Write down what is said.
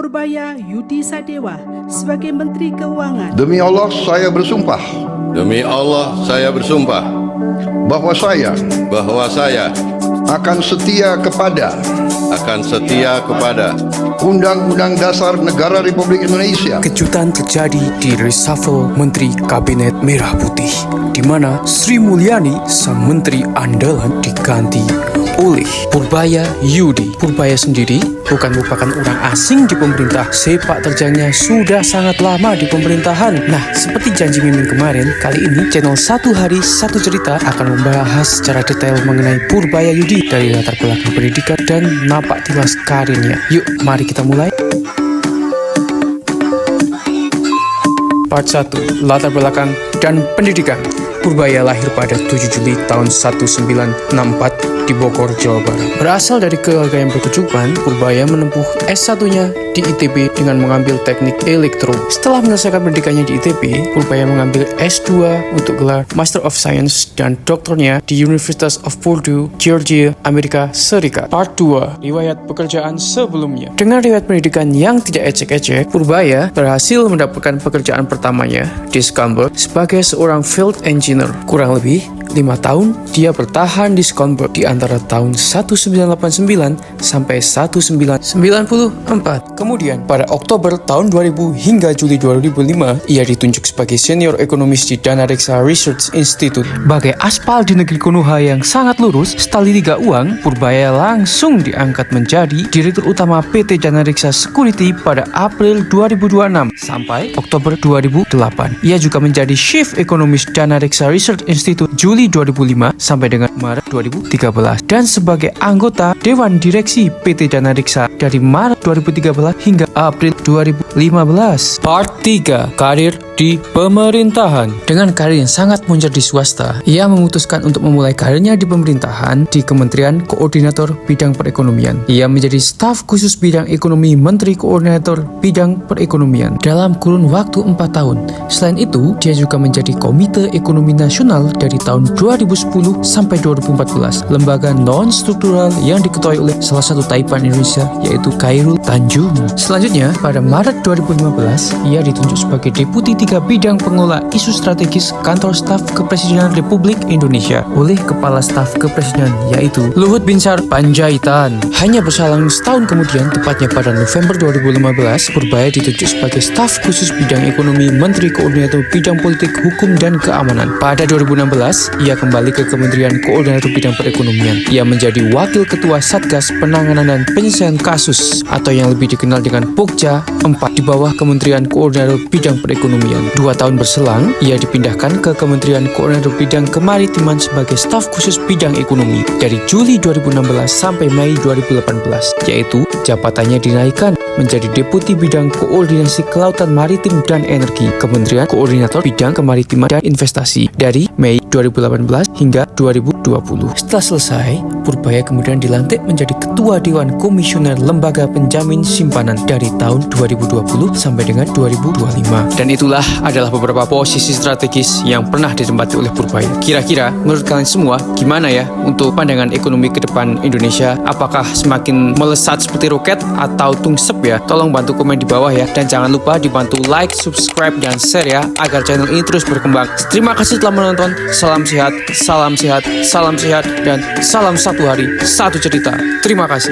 Purbaya Yudi Sadewa sebagai Menteri Keuangan. Demi Allah saya bersumpah Demi Allah saya bersumpah bahwa saya akan setia kepada Undang-Undang Dasar Negara Republik Indonesia. Kejutan terjadi di reshuffle Menteri Kabinet Merah Putih, di mana Sri Mulyani, sang Menteri andalan, diganti oleh Purbaya Yudi. Purbaya sendiri bukan merupakan orang asing di pemerintah. Sepak terjangnya sudah sangat lama di pemerintahan. Nah, seperti janji Mimin kemarin, kali ini channel Satu Hari Satu Cerita akan membahas secara detail mengenai Purbaya Yudi dari latar belakang pendidikan dan napak tilas karirnya. Yuk, mari kita mulai. Part 1. Latar belakang dan pendidikan. Purbaya lahir pada 7 Juli tahun 1964 di Bogor, Jawa Barat. Berasal dari keluarga yang berkecukupan, Purbaya menempuh S1-nya di ITB dengan mengambil teknik elektro. Setelah menyelesaikan pendidikannya di ITB, Purbaya mengambil S2 untuk gelar Master of Science dan doktornya di University of Purdue, Georgia, Amerika Serikat. Part 2. Riwayat pekerjaan sebelumnya. Dengan riwayat pendidikan yang tidak ecek-ecek, Purbaya berhasil mendapatkan pekerjaan pertamanya di Schallenberg sebagai seorang field engineer. Kurang lebih 5 tahun dia bertahan di Schallenberg di antara tahun 1989 sampai 1994. Kemudian pada Oktober tahun 2000 hingga Juli 2005 ia ditunjuk sebagai senior ekonomis di Dana Reksa Research Institute. Bagai aspal di negeri Konoha yang sangat lurus, setali liga uang, Purbaya langsung diangkat menjadi direktur utama PT Dana Reksa Security pada April 2026 sampai Oktober 2008. Ia juga menjadi chief ekonomis Dana Reksa Research Institute Juli 2005 sampai dengan Maret 2013 dan sebagai anggota Dewan Direksi PT Dana Reksa dari Maret 2013 hingga April 2015. Part 3. Karir di pemerintahan. Dengan karir yang sangat muncul di swasta, ia memutuskan untuk memulai karirnya di pemerintahan di Kementerian Koordinator Bidang Perekonomian. Ia menjadi staf khusus bidang ekonomi Menteri Koordinator Bidang Perekonomian dalam kurun waktu 4 tahun. Selain itu, dia juga menjadi Komite Ekonomi Nasional dari tahun 2010 sampai 2014, lembaga non-struktural yang diketuai oleh salah satu taipan Indonesia, yaitu Khairul Tanjung. Selanjutnya, pada Maret 2015, ia ditunjuk sebagai Deputi 3 Bidang Pengelola Isu Strategis Kantor Staf Kepresidenan Republik Indonesia oleh Kepala Staf Kepresidenan, yaitu Luhut Binsar Panjaitan. Hanya berselang setahun kemudian, tepatnya pada November 2015, Purbaya ditunjuk sebagai staf khusus bidang ekonomi Menteri Koordinator Bidang Politik, Hukum, dan Keamanan. Pada 2016, ia kembali ke Kementerian Koordinator Bidang Perekonomian. Ia menjadi Wakil Ketua Satgas Penanganan dan Penyelesaian Kasus atau yang lebih dikenal dengan Pokja 4 di bawah Kementerian Koordinator Bidang Perekonomian. 2 tahun berselang, ia dipindahkan ke Kementerian Koordinator Bidang Kemaritiman sebagai staf khusus bidang ekonomi dari Juli 2016 sampai Mei 2018, yaitu jabatannya dinaikkan menjadi Deputi Bidang Koordinasi Kelautan Maritim dan Energi Kementerian Koordinator Bidang Kemaritiman dan Investasi dari Mei 2018 hingga 2020. Setelah selesai, Purbaya kemudian dilantik menjadi Ketua Dewan Komisioner Lembaga Penjamin Simpanan dari tahun 2020 sampai dengan 2025. Dan itulah adalah beberapa posisi strategis yang pernah ditempati oleh Purbaya. Kira-kira menurut kalian semua gimana ya untuk pandangan ekonomi ke depan Indonesia? Apakah semakin melesat seperti roket atau tungsep ya? Tolong bantu komen di bawah ya, dan jangan lupa dibantu like, subscribe, dan share ya agar channel ini terus berkembang. Terima kasih telah menonton. Salam sehat, salam sehat, salam sehat, dan salam Satu Hari Satu Cerita. Terima kasih.